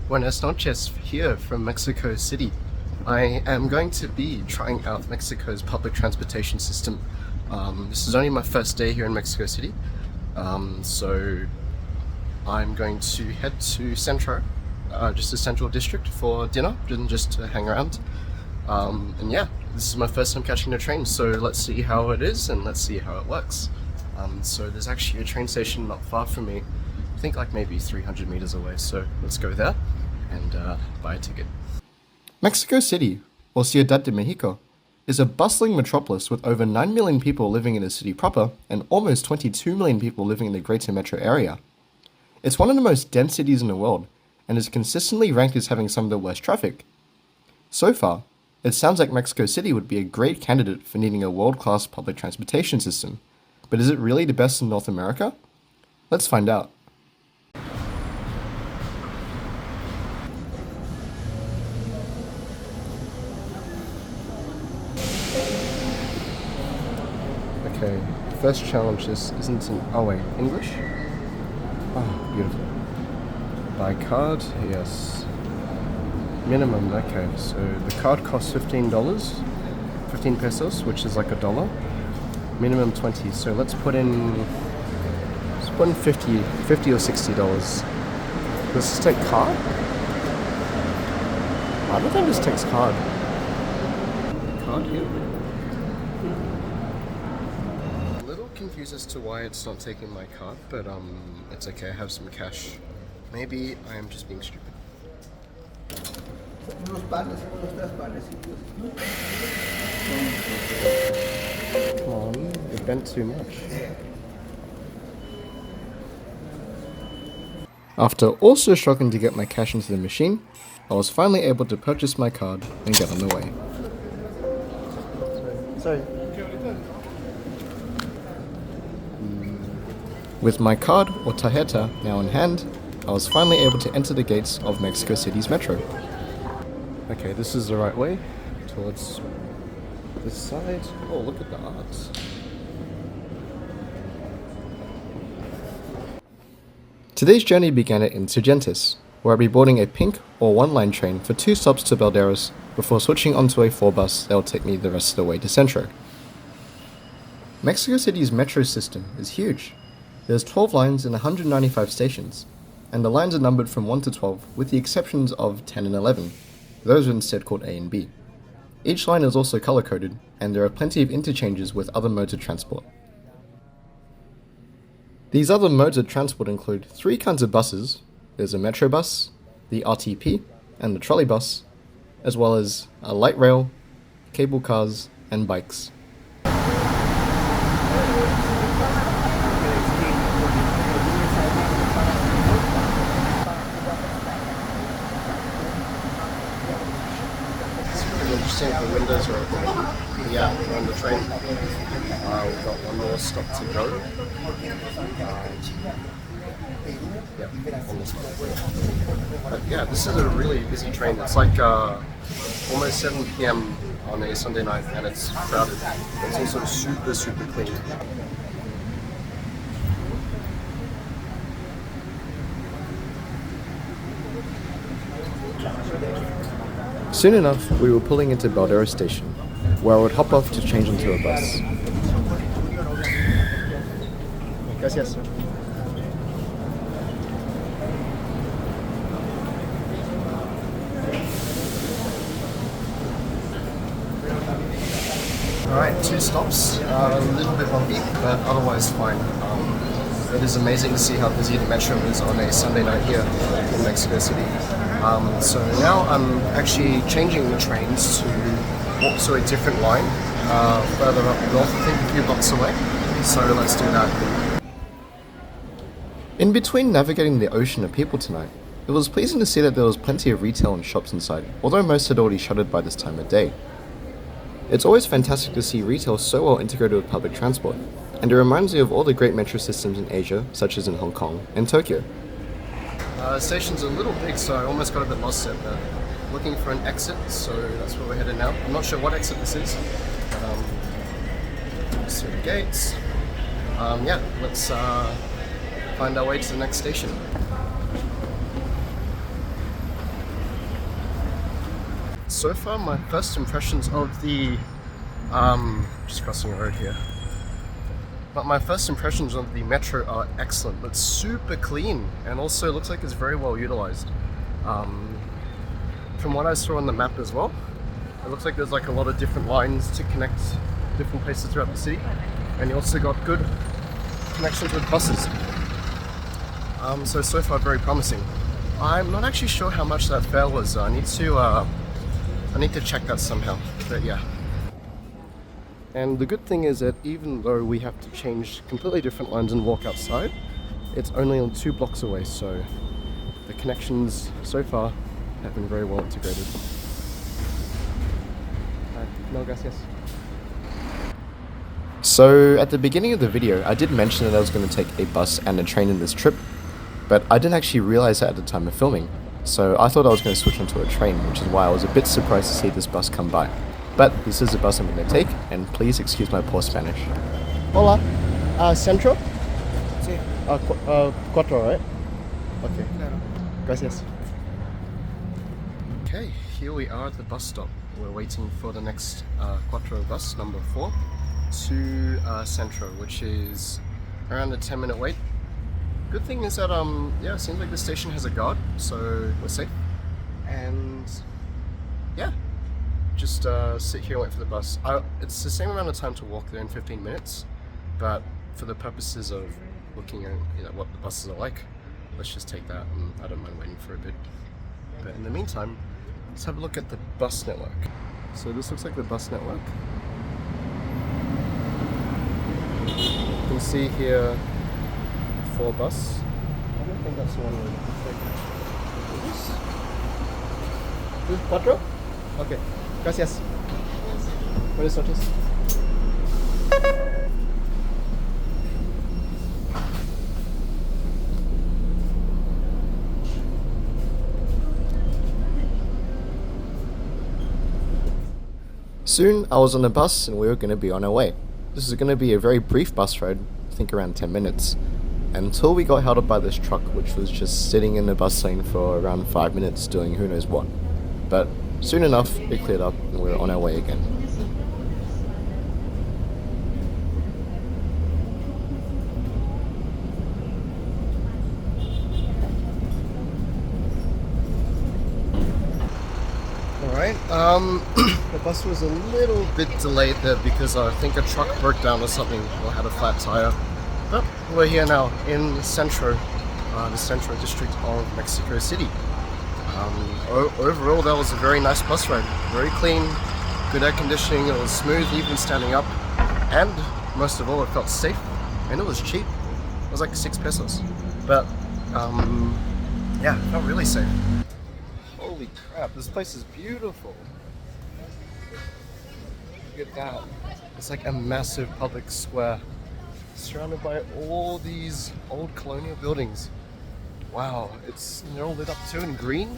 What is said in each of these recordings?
Buenas noches, here from Mexico City. I am going to be trying out Mexico's public transportation system. This is only my first day here in Mexico City, so I'm going to head to Centro, just the central district, for dinner and just to hang around. And yeah, this is my first time catching a train, so let's see how it is and let's see how it works. So there's actually a train station not far from me, I think like maybe 300 meters away, so let's go there and buy a ticket. Mexico City, or Ciudad de Mexico, is a bustling metropolis with over 9 million people living in the city proper and almost 22 million people living in the greater metro area. It's one of the most dense cities in the world and is consistently ranked as having some of the worst traffic. So far, it sounds like Mexico City would be a great candidate for needing a world-class public transportation system. But is it really the best in North America? Let's find out. Okay, first challenge isn't in, oh wait, English? Oh, beautiful. By card, yes. Minimum, okay, so the card costs $15, 15 pesos, which is like $1. Minimum 20, so let's put in 50 or $60. Let's just take card? I don't think this takes card. Card here? A little confused as to why it's not taking my card, but it's okay, I have some cash. Maybe I am just being stupid. Come on, it bent too much. After also struggling to get my cash into the machine, I was finally able to purchase my card and get on the way. Sorry. With my card, or tarjeta, now in hand, I was finally able to enter the gates of Mexico City's metro. Okay, this is the right way, towards this side. Oh, look at the art. Today's journey began at Insurgentes, where I'll be boarding a pink or one-line train for 2 stops to Balderas before switching onto a 4 bus that will take me the rest of the way to Centro. Mexico City's metro system is huge. There's 12 lines and 195 stations, and the lines are numbered from 1 to 12 with the exceptions of 10 and 11. Those are instead called A and B. Each line is also color-coded, and there are plenty of interchanges with other modes of transport. These other modes of transport include 3 kinds of buses. There's a metro bus, the RTP, and the trolley bus, as well as a light rail, cable cars, and bikes. Interesting, the windows are open. Yeah, we're on the train. We've got one more stop to go. Yeah, one more stop. But yeah, this is a really busy train. It's like almost 7 p.m. on a Sunday night and it's crowded. It's also super clean. Soon enough, we were pulling into Balderas station, where I would hop off to change into a bus. Gracias. Alright, 2 stops, a little bit bumpy, but otherwise fine. It is amazing to see how busy the metro is on a Sunday night here in Mexico City. So now I'm actually changing the trains to walk to a different line further up north, I think a few blocks away. So let's do that. In between navigating the ocean of people tonight, it was pleasing to see that there was plenty of retail and shops inside, although most had already shuttered by this time of day. It's always fantastic to see retail so well integrated with public transport, and it reminds me of all the great metro systems in Asia, such as in Hong Kong and Tokyo. The station's a little big, so I almost got a bit lost there. Looking for an exit, so that's where we're headed now. I'm not sure what exit this is, but let's see the gates. Yeah, let's find our way to the next station. So far, my first impressions of the just crossing the road here. But my first impressions of the metro are excellent. It's super clean and also looks like it's very well utilized. From what I saw on the map as well, it looks like there's like a lot of different lines to connect different places throughout the city, and you also got good connections with buses. So far very promising. I'm not actually sure how much that fare was. I need to check that somehow. But yeah. And the good thing is that even though we have to change completely different lines and walk outside, it's only on 2 blocks away, so the connections so far have been very well integrated. No, gracias. So at the beginning of the video, I did mention that I was going to take a bus and a train in this trip, but I didn't actually realize that at the time of filming. So I thought I was going to switch onto a train, which is why I was a bit surprised to see this bus come by. But this is the bus I'm going to take, and please excuse my poor Spanish. Hola, Centro? Sí, Cuatro, right? Okay, claro. gracias. Okay, here we are at the bus stop. We're waiting for the next Cuatro bus, number 4, to Centro, which is around a 10-minute wait. Good thing is that, yeah, it seems like the station has a guard, so we're safe. And yeah. Just sit here and wait for the bus. It's the same amount of time to walk there in 15 minutes, but for the purposes of looking at what the buses are like, let's just take that, and I don't mind waiting for a bit. But in the meantime, let's have a look at the bus network. So this looks like the bus network. You can see here 4 bus. I don't think that's the one we're this? Cuatro? Okay. Gracias. Buenas noches. Soon I was on the bus and we were going to be on our way. This is going to be a very brief bus ride, I think around 10 minutes, until we got held up by this truck which was just sitting in the bus lane for around 5 minutes doing who knows what. But soon enough, it cleared up and we were on our way again. Alright, the bus was a little bit delayed there because I think a truck broke down or something, or had a flat tire. But we're here now in Centro, the Centro district of Mexico City. Overall, that was a very nice bus ride. Very clean, good air conditioning, it was smooth even standing up, and most of all it felt safe, and it was cheap. It was like 6 pesos. But yeah, it felt really safe. Holy crap, this place is beautiful. Look at that. It's like a massive public square surrounded by all these old colonial buildings. Wow, they're all lit up too in green.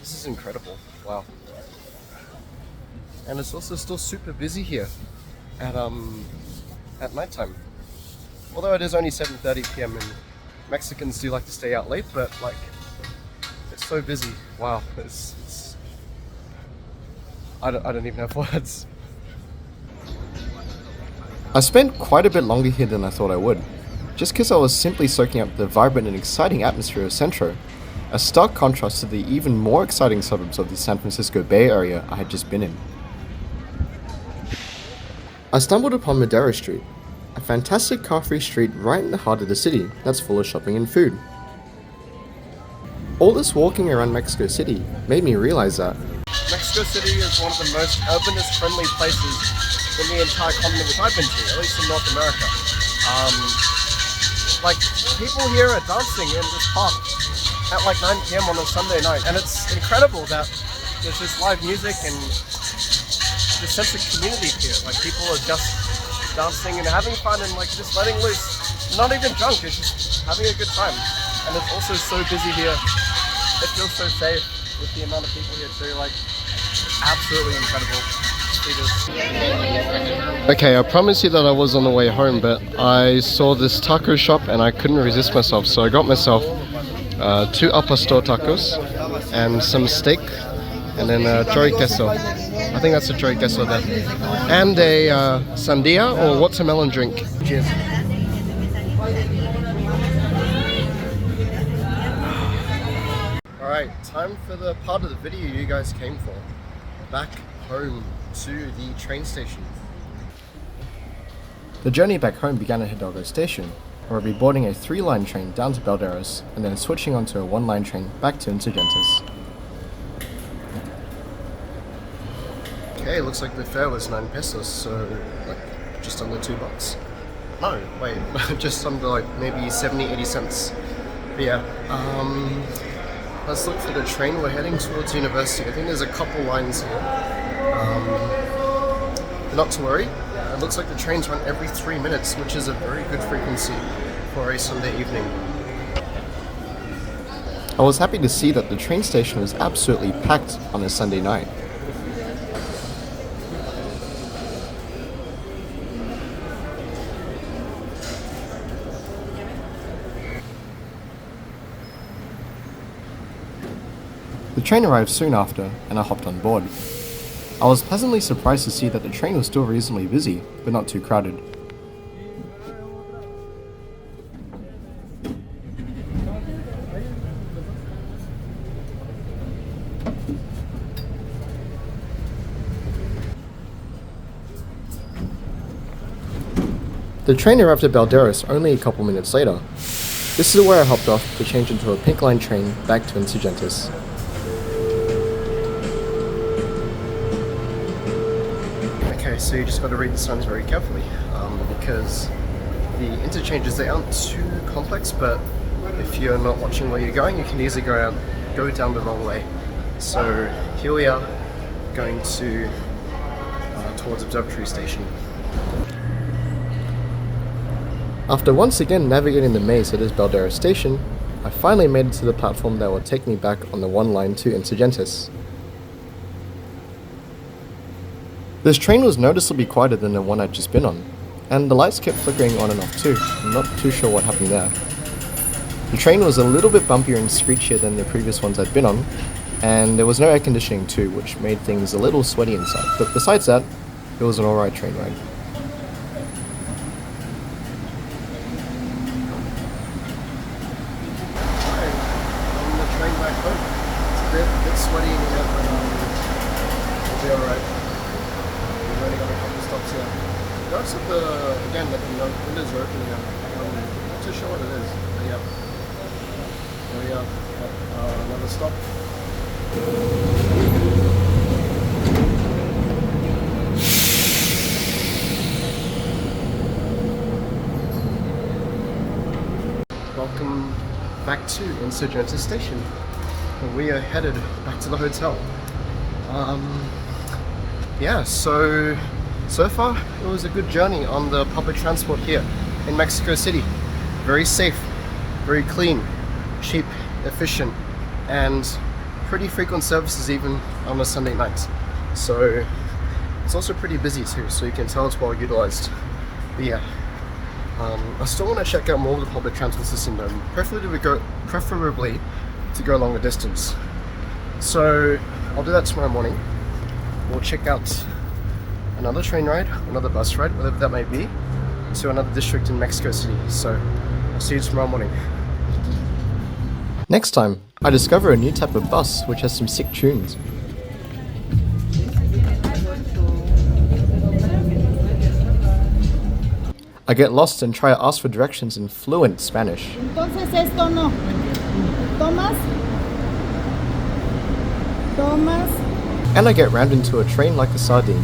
This is incredible. Wow. And it's also still super busy here at nighttime. Although it is only 7:30 p.m. and Mexicans do like to stay out late, but like it's so busy. Wow, I don't even have words. I spent quite a bit longer here than I thought I would, just because I was simply soaking up the vibrant and exciting atmosphere of Centro, a stark contrast to the even more exciting suburbs of the San Francisco Bay Area I had just been in. I stumbled upon Madera Street, a fantastic car-free street right in the heart of the city that's full of shopping and food. All this walking around Mexico City made me realize that Mexico City is one of the most urbanist friendly places in the entire continent which I've been to, at least in North America. Like, people here are dancing in this park at like 9 p.m. on a Sunday night, and it's incredible that there's just live music and the sense of community here. Like, people are just dancing and having fun and like just letting loose. Not even drunk, it's just having a good time. And it's also so busy here. It feels so safe with the amount of people here too. Like, absolutely incredible. Okay, I promise you that I was on the way home, but I saw this taco shop and I couldn't resist myself, so I got myself 2 al pastor tacos and some steak and then a joy queso. I think that's a joy queso there. And a sandia or watermelon drink. Cheers. Alright, time for the part of the video you guys came for. Back home to the train station. The journey back home began at Hidalgo Station, where I'll be boarding a 3-line train down to Balderas and then switching onto a 1-line train back to Insurgentes. Okay, looks like the fare was 9 pesos, so like just under $2. No, wait, just under like maybe 70-80 cents. But yeah, let's look for the train. We're heading towards university. I think there's a couple lines here. Not to worry. It looks like the trains run every 3 minutes, which is a very good frequency for a Sunday evening. I was happy to see that the train station was absolutely packed on a Sunday night. The train arrived soon after, and I hopped on board. I was pleasantly surprised to see that the train was still reasonably busy, but not too crowded. The train arrived at Balderas only a couple minutes later. This is where I hopped off to change into a pink line train back to Insurgentes. Okay, so you just got to read the signs very carefully, because the interchanges, they aren't too complex, but if you're not watching where you're going, you can easily go down the wrong way. So here we are, going towards Observatory Station. After once again navigating the maze that is Balderas Station, I finally made it to the platform that will take me back on the 1 line to Insurgentes. This train was noticeably quieter than the one I'd just been on, and the lights kept flickering on and off too. I'm not too sure what happened there. The train was a little bit bumpier and screechier than the previous ones I'd been on, and there was no air conditioning too, which made things a little sweaty inside, but besides that, it was an alright train ride. Sweaty in here, but we'll be alright. We've only got a couple stops here. Notice that again, the windows are open here. Not too sure what it is, but yeah. There we are. Another stop. Welcome back to Insurgentes Station. We are headed back to the hotel. Yeah, so far it was a good journey on the public transport here in Mexico City. Very safe, very clean, cheap, efficient, and pretty frequent services even on a Sunday night. So it's also pretty busy too, so you can tell it's well utilized. But yeah, I still want to check out more of the public transport system though, preferably to go a longer distance. So I'll do that tomorrow morning. We'll check out another train ride, another bus ride, whatever that may be, to another district in Mexico City. So I'll see you tomorrow morning. Next time, I discover a new type of bus which has some sick tunes. I get lost and try to ask for directions in fluent Spanish. Entonces esto no. Tomas. And I get rammed into a train like a sardine.